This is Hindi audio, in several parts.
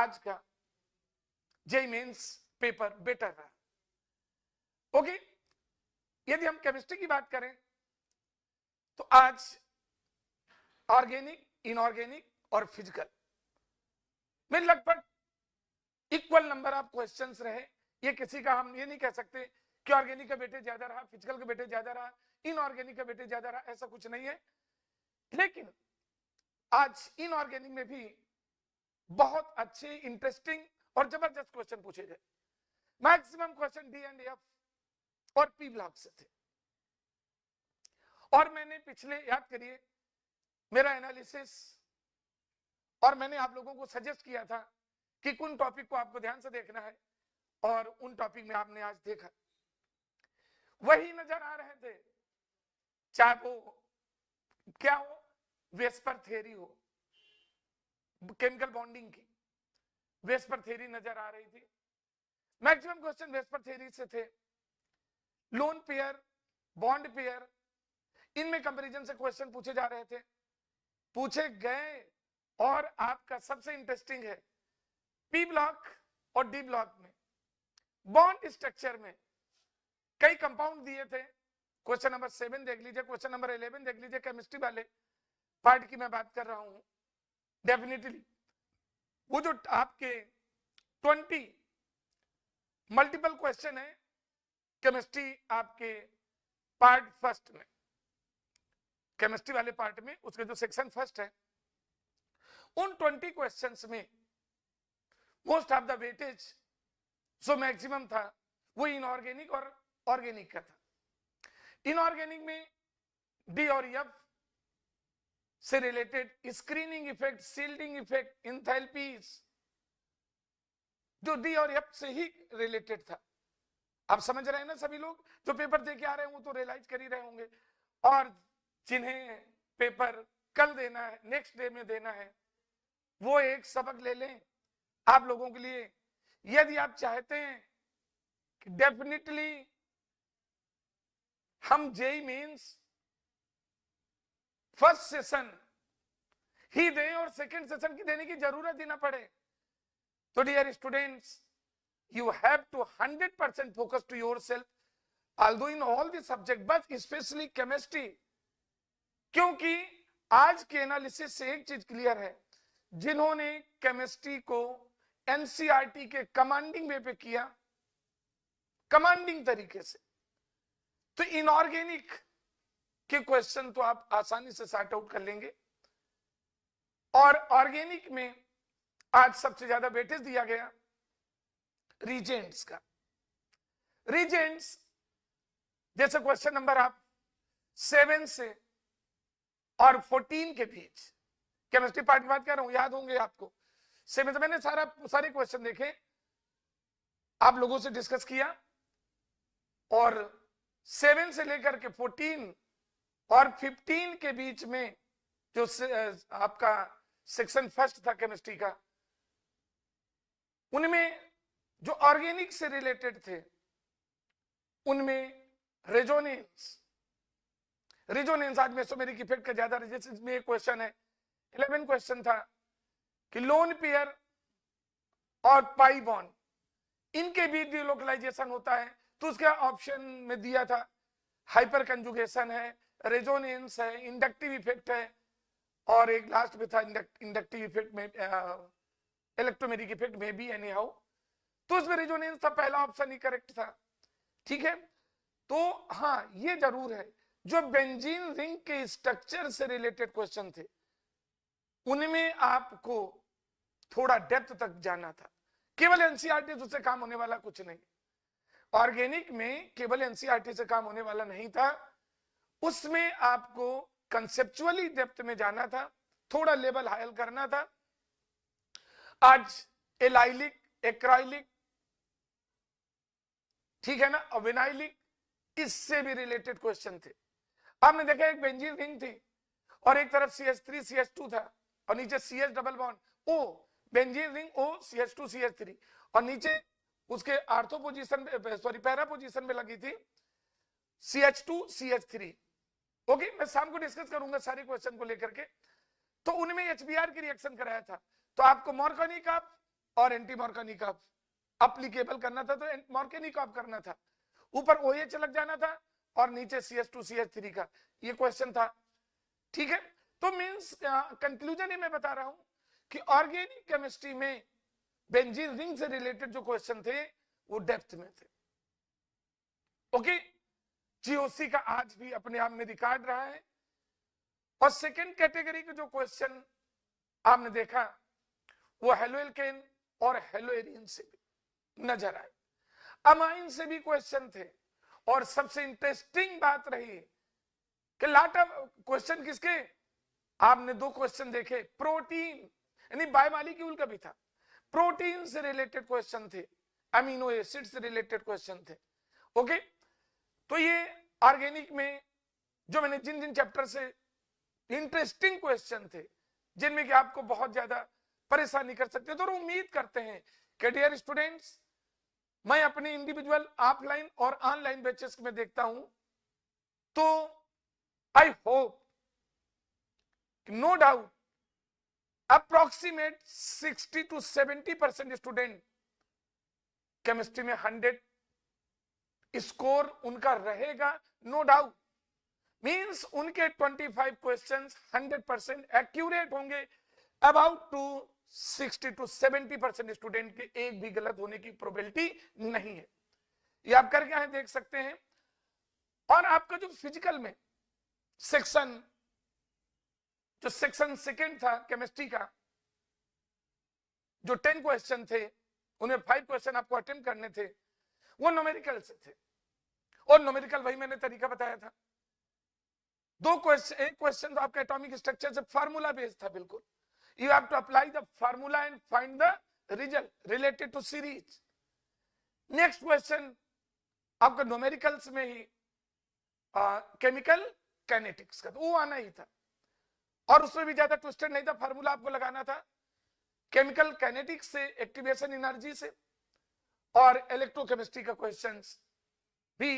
आज का जेईई मेंस पेपर बेटर रहा। ओके, यदि हम केमिस्ट्री की बात करें तो आज ऑर्गेनिक, इनऑर्गेनिक और फिजिकल में लगभग इक्वल नंबर ऑफ क्वेश्चंस रहे। ये किसी का हम ये नहीं कह सकते कि ऑर्गेनिक का वेटेज ज्यादा रहा, फिजिकल का वेटेज ज्यादा रहा, इनऑर्गेनिक का वेटेज ज्यादा रहा, ऐसा कुछ नहीं है। लेकिन आज इनऑर्गेनिक में भी बहुत अच्छे, इंटरेस्टिंग और जबरदस्त क्वेश्चन पूछे गए। Maximum question D and F और पी ब्लॉक से थे। और मैंने पिछले, याद करिए, मेरा एनालिसिस और मैंने आप लोगों को सजेस्ट किया था कि कौन टॉपिक को आपको ध्यान से देखना है, और उन टॉपिक में आपने आज देखा वही नजर आ रहे थे। चाहे वो क्या हो, वेस्पर थ्योरी हो, केमिकल बॉन्डिंग की वेस्पर थ्योरी नजर आ रही थी। मैक्सिमम क्वेश्चन वेस्पर थ्योरी से थे। लोन पेयर, बॉन्ड पेयर, इनमें कंपैरिजन से क्वेश्चन पूछे जा रहे थे, पूछे गए। और आपका सबसे इंटरेस्टिंग है पी ब्लॉक और डी ब्लॉक में बॉन्ड स्ट्रक्चर में कई कंपाउंड दिए थे। क्वेश्चन नंबर 7 देख लीजिए, क्वेश्चन नंबर 11 देख लीजिए, केमिस्ट्री वाले पार्ट की मैं बात कर रहा हूं। डेफिनेटली वो जो आपके 20 मल्टीपल क्वेश्चन है केमिस्ट्री आपके पार्ट फर्स्ट में, केमिस्ट्री वाले पार्ट में उसके जो सेक्शन फर्स्ट है, उन 20 क्वेश्चंस में मोस्ट ऑफ द वेटेज जो मैक्सिमम था वो इनऑर्गेनिक और ऑर्गेनिक का था। इनऑर्गेनिक में डी और एफ से related screening effect, shielding effect, enthalpies, जो डी और एफ से ही रिलेटेड था। आप समझ रहे हैं ना, सभी लोग जो पेपर दे के आ रहे हैं वो तो रियलाइज कर ही रहे होंगे, और जिन्हें पेपर कल देना है, नेक्स्ट डे में देना है, वो एक सबक ले लें आप लोगों के लिए। यदि आप चाहते हैं कि डेफिनेटली हम जेईई मेंस फर्स्ट सेशन ही दें और सेकंड सेशन की देने की जरूरत ही ना पड़े, तो dear students, you have to 100% focus to yourself, although in all the subject, but especially chemistry, क्योंकि आज के एनालिसिस से एक चीज क्लियर है, जिन्होंने केमिस्ट्री को एनसीईआरटी के कमांडिंग वे पे किया, कमांडिंग तरीके से, तो इनऑर्गेनिक के क्वेश्चन तो आप आसानी से सॉर्ट आउट कर लेंगे। और ऑर्गेनिक में आज सबसे ज्यादा वेटेज दिया गया रीजेंट्स का। रीजेंट्स जैसे क्वेश्चन नंबर आप 7 से और 14 के बीच, केमिस्ट्री पार्ट की बात कर रहा हूं, याद होंगे आपको। 7 से मैंने सारे क्वेश्चन देखे, आप लोगों से डिस्कस किया, और 7 से लेकर के 14 और 15 के बीच में जो आपका सेक्शन फर्स्ट था केमिस्ट्री का, उनमें जो ऑर्गेनिक से रिलेटेड थे उनमें रेजोनेंस आज मेसोमेरिक इफेक्ट का ज्यादा, रेजिस्टेंस में एक क्वेश्चन है। 11 क्वेश्चन था कि लोन पेयर और पाई बॉन्ड, इनके बीच डिलोकलाइजेशन होता है, तो उसका ऑप्शन में दिया था हाइपर कंजुगेशन है, रेजोनेंस है, इंडक्टिव इफेक्ट है, और एक लास्ट में था इंडक्टिव इफेक्ट में इलेक्ट्रोमेरिक इफेक्ट में भी एनी हाउ, तो उसमें रेजोनेंस था, पहला ऑप्शन ही करेक्ट था। ठीक है, तो हाँ ये जरूर है, जो बेंजीन रिंग के स्ट्रक्चर से रिलेटेड क्वेश्चन थे उनमें आपको थोड़ा डेप्थ तक जाना था। केवल एनसीईआरटी से काम होने वाला कुछ नहीं, ऑर्गेनिक में केवल एनसीईआरटी से काम होने वाला नहीं था, उसमें आपको कंसेप्चुअली डेप्थ में जाना था, थोड़ा लेवल हायर करना था। आज एलाइलिक, एक्राइलिक, ठीक है ना, और विनाइलिक, इससे भी रिलेटेड क्वेश्चन थे। आपने देखा एक बेंजीन रिंग थी और एक तरफ CH3 CH2 था और नीचे CH double bond O, benzene ring O CH2 CH3, और नीचे उसके ortho position, sorry para position में लगी थी CH2 CH3। ओके, मैं शाम को डिस्कस करूंगा सारे क्वेश्चन को लेकर के। तो उनमें HBr की रिएक्शन कराया था, तो आपको मॉर्कोनी का और एंटी मॉर्कोनिकॉफ अप्लीकेबल करना था तो मॉर्कोनिकॉफ करना था, ऊपर OH लग जाना था और नीचे CH2CH3 का ये क्वेश्चन था। ठीक है, तो मींस कंक्लूजन ही मैं बता रहा हूं कि ऑर्गेनिक केमिस्ट्री में बेंजीन रिंग से रिलेटेड जो क्वेश्चन थे वो डेप्थ में थे। ओके, GOC का आज भी अपने आप में रिकॉर्ड रहा है। और सेकेंड कैटेगरी के जो क्वेश्चन आपने देखा वो हेलोएल्केन और हेलोएरिन से भी नजर आए, अमाइन से भी क्वेश्चन थे। और सबसे इंटरेस्टिंग बात रही कि लॉट ऑफ क्वेश्चन किसके, आपने दो क्वेश्चन देखे, प्रोटीन यानी बायोमॉलिक्यूल का भी था, प्रोटीन से रिलेटेड क्वेश्चन थे, अमीनो एसिड से रिलेटेड क्वेश्चन थे। ओके, तो ये ऑर्गेनिक में जो मैंने जिन जिन चैप्टर से इंटरेस्टिंग क्वेश्चन थे जिनमें कि आपको बहुत ज्यादा परेशानी कर सकते थे, तो उम्मीद करते हैं कि डियर स्टूडेंट्स मैं अपने इंडिविजुअल ऑफलाइन और ऑनलाइन बैचेस में देखता हूं, तो I hope no doubt approximate 60 to 70% student chemistry में 100 स्कोर उनका रहेगा, नो डाउट। मींस उनके 25 क्वेश्चंस 100% एक्यूरेट होंगे। अबाउट टू 60 to 70% स्टूडेंट के एक भी गलत होने की प्रोबेबिलिटी नहीं है। ये आप करके आए देख सकते हैं। और आपका जो फिजिकल में सेक्शन सेकंड था केमिस्ट्री का, जो 10 क्वेश्चन थे उनमें 5 क्वेश्चन आपको अटेम्प्ट करने थे, वो न्यूमेरिकल से थे। और न्यूमेरिकल वही मैंने तरीका बताया था, दो क्वेश्चन, एक क्वेश्चन तो आपका एटॉमिक स्ट्रक्चर से फार्मूला बेस्ड था बिल्कुल, you have to apply the formula and find the result related to series. Next question आपका न्यूमेरिकल्स में ही केमिकल काइनेटिक्स का, तो वो आना ही था और उसमें भी ज्यादा ट्विस्टेड नहीं था, फार्मूला आपको लगाना था केमिकल काइनेटिक्स से, एक्टिवेशन एनर्जी से, और इलेक्ट्रोकेमिस्ट्री का क्वेश्चंस भी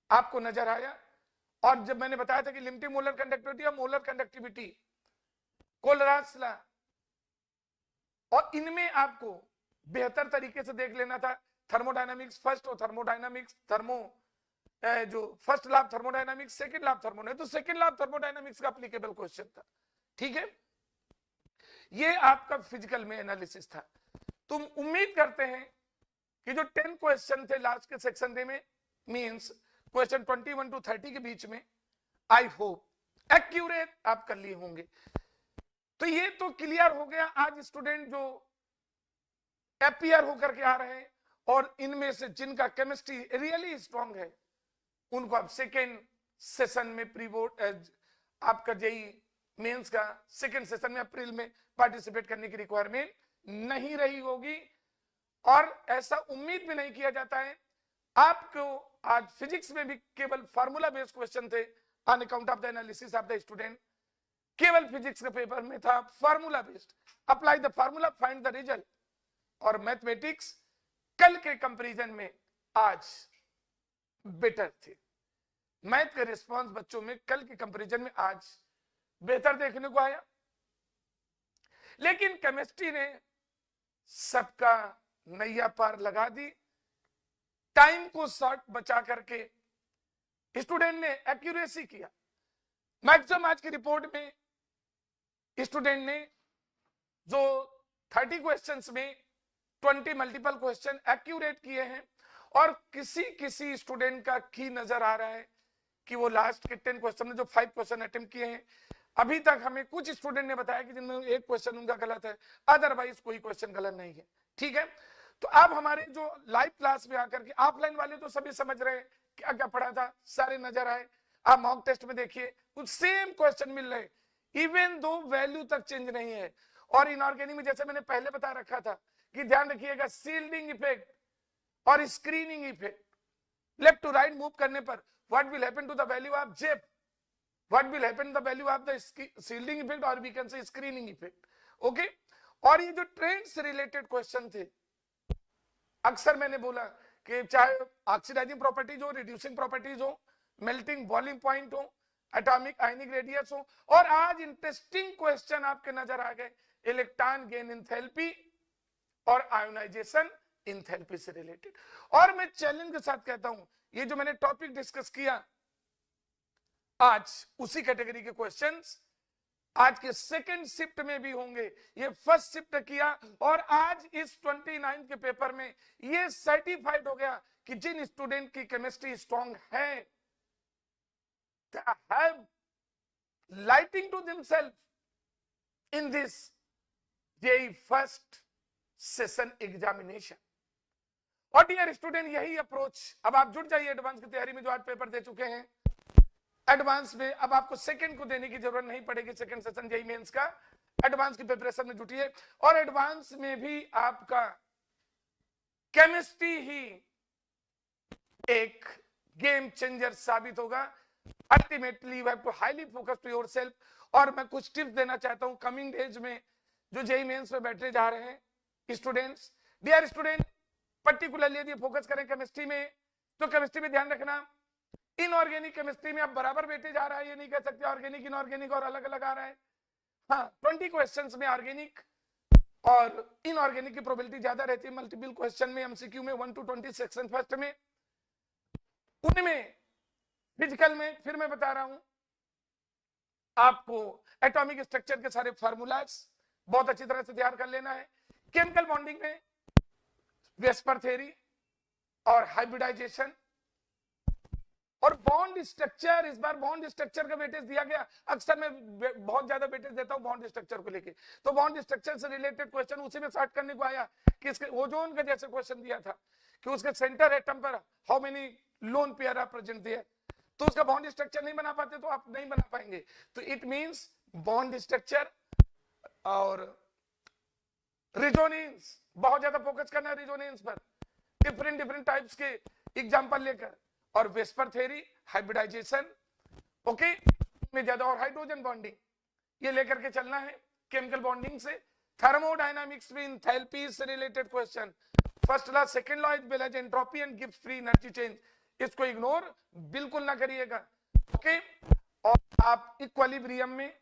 आपको नजर आया। और जब मैंने बताया था कि लिमिटिंग मोलर कंडक्टिविटी और मोलर कंडक्टिविटी, कोलरास लॉ, और इनमें आपको बेहतर तरीके से देख लेना था थर्मोडायनामिक्स फर्स्ट और थर्मोडायनामिक्स जो first law thermodynamics, second law thermodynamics, तो सेकंड लॉ थर्मोडायनामिक्स का एप्लीकेबल क्वेश्चन था। ठीक है, ये आपका फिजिकल में एनालिसिस था। तुम उम्मीद करते हैं कि जो 10 क्वेश्चन थे लास्ट के सेक्शन में, मींस क्वेश्चन 21 to 30 के बीच में, आई होप एक्यूरेट आप कर लिए होंगे। तो ये तो क्लियर हो गया। आज स्टूडेंट जो अपीयर होकर के आ रहे हैं और इनमें से जिनका केमिस्ट्री रियली स्ट्रांग है, उनको अब सेकेंड सेशन में प्री बोर्ड आपका जेई मेंस का सेकेंड सेशन में अप्रैल में पार्टिसिपेट करने की रिक्वायरमेंट नहीं रही होगी। और ऐसा उम्मीद भी नहीं किया जाता है। आपको आज फिजिक्स में भी केवल फार्मूला बेस्ड क्वेश्चन थे on account of the analysis of the student, केवल फिजिक्स के पेपर में था formula based, apply the formula find the result. और मैथमेटिक्स कल के कंपैरिजन में आज बेटर थे, मैथ का रिस्पांस बच्चों में कल के कंपैरिजन में आज बेहतर देखने को आया। लेकिन केमिस्ट्री ने सबका नैया पार लगा दी, टाइम को शॉर्ट बचा करके स्टूडेंट ने एक्यूरेसी किया। मैक्सिमम आज की रिपोर्ट में स्टूडेंट ने जो 30 क्वेश्चंस में 20 मल्टीपल क्वेश्चन एक्यूरेट किए हैं। और किसी स्टूडेंट का की नजर आ रहा है कि वो लास्ट के 10 क्वेश्चन में जो 5 क्वेश्चन अटेम्प्ट किए हैं, अभी तक हमें कुछ स्टूडेंट ने बताया कि जिनमें एक क्वेश्चन उनका गलत है, अदरवाइज कोई क्वेश्चन गलत नहीं है। ठीक है, तो अब हमारे जो लाइव क्लास में आकर के, ऑफलाइन वाले तो सभी समझ रहे हैं क्या क्या पढ़ा था, सारे नजर आए। आप मॉक टेस्ट में देखिए कुछ सेम क्वेश्चन मिल रहे, इवन दो वैल्यू तक चेंज नहीं है। और इनऑर्गेनिक में जैसे मैंने पहले बता रखा था कि ध्यान रखिएगा, शील्डिंग इफेक्ट और screening effect, left to right move करने पर what will happen to the value of Zeff, what will happen the value of the shielding effect और we can say screening effect. Okay, और ये जो ट्रेंड से रिलेटेड क्वेश्चन थे, अक्सर मैंने बोला कि चाहे ऑक्सीडाइजिंग प्रॉपर्टीज हो, रिड्यूसिंग प्रॉपर्टीज हो, मेल्टिंग बॉइलिंग पॉइंट हो, एटॉमिक आयनिक रेडियस हो, और आज इंटरेस्टिंग क्वेश्चन आपके नजर आ गए इलेक्ट्रॉन गेन एंथैल्पी और आयोनाइजेशन इंथैल्पी से रिलेटेड। और मैं चैलेंज के साथ कहता हूं, ये जो मैंने टॉपिक डिस्कस किया आज, उसी कैटेगरी के क्वेश्चंस आज के सेकंड शिफ्ट में भी होंगे। ये फर्स्ट शिफ्ट किया और आज इस 29 के पेपर में ये सर्टिफाइड हो गया कि जिन स्टूडेंट की केमिस्ट्री स्ट्रांग है, they have lighting to themselves in this JEE first session examination। और डियर स्टूडेंट, यही अप्रोच, अब आप जुड़ जाइए एडवांस की तैयारी में, जो आज पेपर दे चुके हैं एडवांस में। अब आपको सेकंड को देने की जरूरत नहीं पड़ेगी, सेकंड सेशन जेईई मेंस का। एडवांस की प्रिपरेशन में जुटिए और एडवांस में भी आपका केमिस्ट्री ही एक गेम चेंजर साबित होगा। Ultimately you have to highly focus to yourself. और मैं कुछ टिप्स देना चाहता हूं कमिंग डेज में जो जेईई मेंस में बैठने जा रहे हैं स्टूडेंट्स। डियर स्टूडेंट, पर्टिकुलरली यदि फोकस करें केमिस्ट्री में, तो केमिस्ट्री में ध्यान रखना, इनऑर्गेनिक केमिस्ट्री में आप बराबर बैठे जा रहा है, ये नहीं कह सकते ऑर्गेनिक इनऑर्गेनिक और अलग अलग आ रहा है। हाँ, 20 क्वेश्चंस में ऑर्गेनिक और इनऑर्गेनिक की प्रोबेबिलिटी ज्यादा रहती है। मल्टीपल क्वेश्चन में, एमसीक्यू में 1 to 20 सेक्शन फर्स्ट में, उनमें फिजिकल में फिर मैं बता रहा हूं आपको एटॉमिक स्ट्रक्चर के सारे फार्मूलाज बहुत अच्छी तरह से तैयार कर लेना है। केमिकल बॉन्डिंग में वेस्पर थ्योरी और हाइब्रिडाइजेशन और बॉन्ड स्ट्रक्चर। इस बार बॉन्ड स्ट्रक्चर का वेटेज दिया गया। अक्सर मैं बहुत ज्यादा वेटेज देता हूं बॉन्ड स्ट्रक्चर को लेके, तो बॉन्ड स्ट्रक्चर से रिलेटेड क्वेश्चन उसी में स्टार्ट करने को आया कि इसके ओजोन का जैसे क्वेश्चन दिया था कि उसके सेंटर एटम पर how many lone pair are present there, तो उसका बॉन्ड स्ट्रक्चर नहीं बना पाते तो आप नहीं बना पाएंगे। तो इट मींस बॉन्ड स्ट्रक्चर और रिजोनेंस, बहुत ज्यादा फोकस करना है रिजोनेंस पर, डिफरेंट टाइप्स के एग्जांपल लेकर, और वेस्पर थ्योरी, हाइब्रिडाइजेशन, ओके, में ज्यादा, और हाइड्रोजन बॉन्डिंग ये लेकर के चलना है। केमिकल बॉन्डिंग से थर्मोडायनामिक्स में एंथैल्पी से related question, first law, second law is बेलेज entropy and Gibbs free energy change, इसको इग्नोर बिल्कुल ना करिएगा, ओके। और आप इक्विलिब्रियम में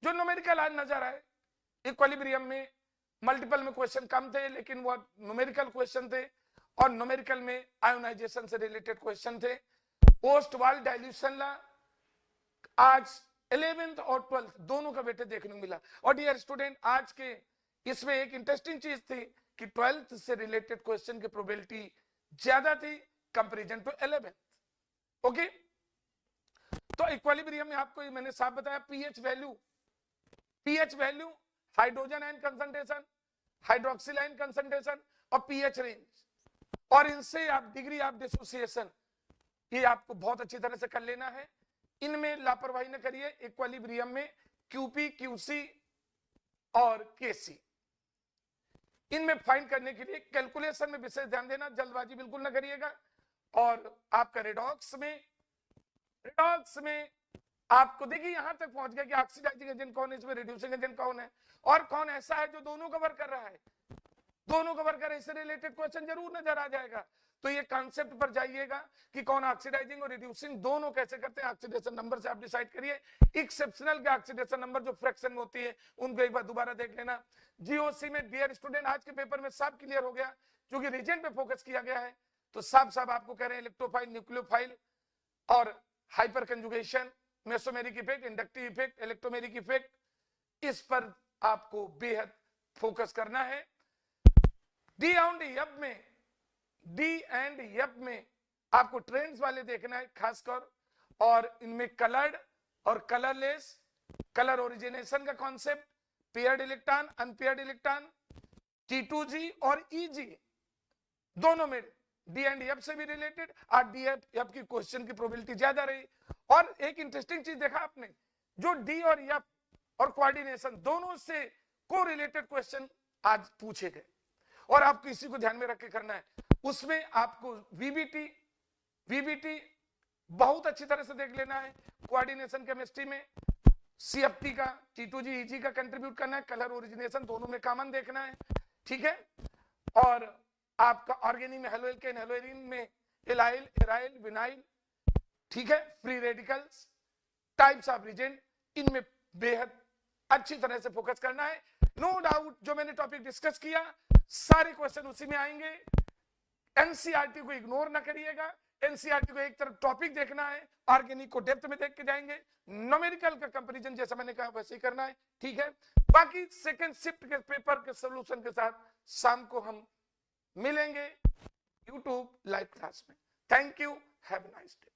जो न्यूमेरिकल आज नजर आए, इक्विलिब्रियम में मल्टीपल में क्वेश्चन कम थे लेकिन वो न्यूमेरिकल क्वेश्चन थे, और न्यूमेरिकल में आयोनाइजेशन से रिलेटेड क्वेश्चन थे। पोस्ट वाल डाइल्यूशन ला आज 11th और 12th दोनों का वेटेज देखने को मिला। और डियर स्टूडेंट, आज के इसमें एक इंटरेस्टिंग चीज थी कि 12th से रिलेटेड क्वेश्चन की प्रोबेबिलिटी ज्यादा थी कंपैरिजन टू 11th, ओके। तो इक्विलिब्रियम में आपको मैंने साफ बताया, pH value, hydrogen ion concentration, hydroxyl ion concentration और पीएच रेंज, और इनसे आप डिग्री ऑफ डिसोसिएशन, ये आपको बहुत अच्छी तरह से कर लेना है। इनमें लापरवाही न करिए। इक्विलिब्रियम में क्यूपी, क्यूसी और केसी, इनमें फाइंड करने के लिए कैलकुलेशन में विशेष ध्यान देना, जल्दबाजी बिल्कुल न करिएगा। और आपका रेडॉक्स में आपको देखिए यहां तक पहुंच गया कि ऑक्सीडाइजिंग एजेंट कौन है, इसमें रिड्यूसिंग एजेंट कौन है, और कौन ऐसा है जो दोनों कवर कर रहा है, दोनों कवर कर, इससे रिलेटेड क्वेश्चन जरूर नजर आ जाएगा। तो ये कॉन्सेप्ट पर जाइएगा कि कौन ऑक्सीडाइजिंग और रिड्यूसिंग दोनों कैसे करते हैं। ऑक्सीडेशन नंबर से आप डिसाइड करिए। एक्सेप्शनल के ऑक्सीडेशन नंबर जो फ्रैक्शन में होती है उनको एक बार दोबारा देख लेना। जीओसी में डियर स्टूडेंट आज के पेपर में सब क्लियर हो गया, क्योंकि रीजन पे फोकस किया गया है, तो सब आपको कह रहे हैं इलेक्ट्रोफाइल, न्यूक्लियोफाइल और hyper conjugation, mesomeric effect, inductive effect, electromeric effect, इस पर आपको बेहद फोकस करना है। डी एंड एफ में आपको ट्रेंड्स वाले देखना है खासकर, और इनमें कलर्ड और कलरलेस, कलर ओरिजिनेशन का concept, paired electron, unpaired electron, T2G और EG दोनों में डी एंड एफ से भी रिलेटेड, और डी एफ की क्वेश्चन की प्रोबेबिलिटी ज्यादा रही। और एक इंटरेस्टिंग चीज देखा आपने, जो डी और एफ और कोऑर्डिनेशन दोनों से को रिलेटेड क्वेश्चन आज पूछे गए, और आपको इसी को ध्यान में रख के करना है। उसमें आपको वीबीटी बहुत अच्छी तरह से देख लेना है। कोऑर्डिनेशन केमिस्ट्री में CFT का, T2G, EG का कंट्रीब्यूट करना है। कलर ओरिजिनेशन दोनों में कॉमन देखना है, ठीक है। और आपका ऑर्गेनिक में हेलोएल्केन, हेलोएरिन में एलाइल, एराइल, विनाइल, ठीक है। Free radicals, types of reagent, इनमें बेहद अच्छी तरह से फोकस करना है। नो डाउट जो मैंने टॉपिक डिस्कस किया सारे क्वेश्चन उसी में आएंगे। एनसीईआरटी को इग्नोर ना करिएगा, एनसीईआरटी को एक तरफ टॉपिक देखना है, ऑर्गेनिक को डेप्थ में देख के जाएंगे, न्यूमेरिकल का कंपैरिजन जैसा मैंने कहा वैसे ही करना है, ठीक है। बाकी सेकंड शिफ्ट के पेपर के सॉल्यूशन के साथ शाम को हम मिलेंगे YouTube लाइव क्लास में। Thank you, have a nice day.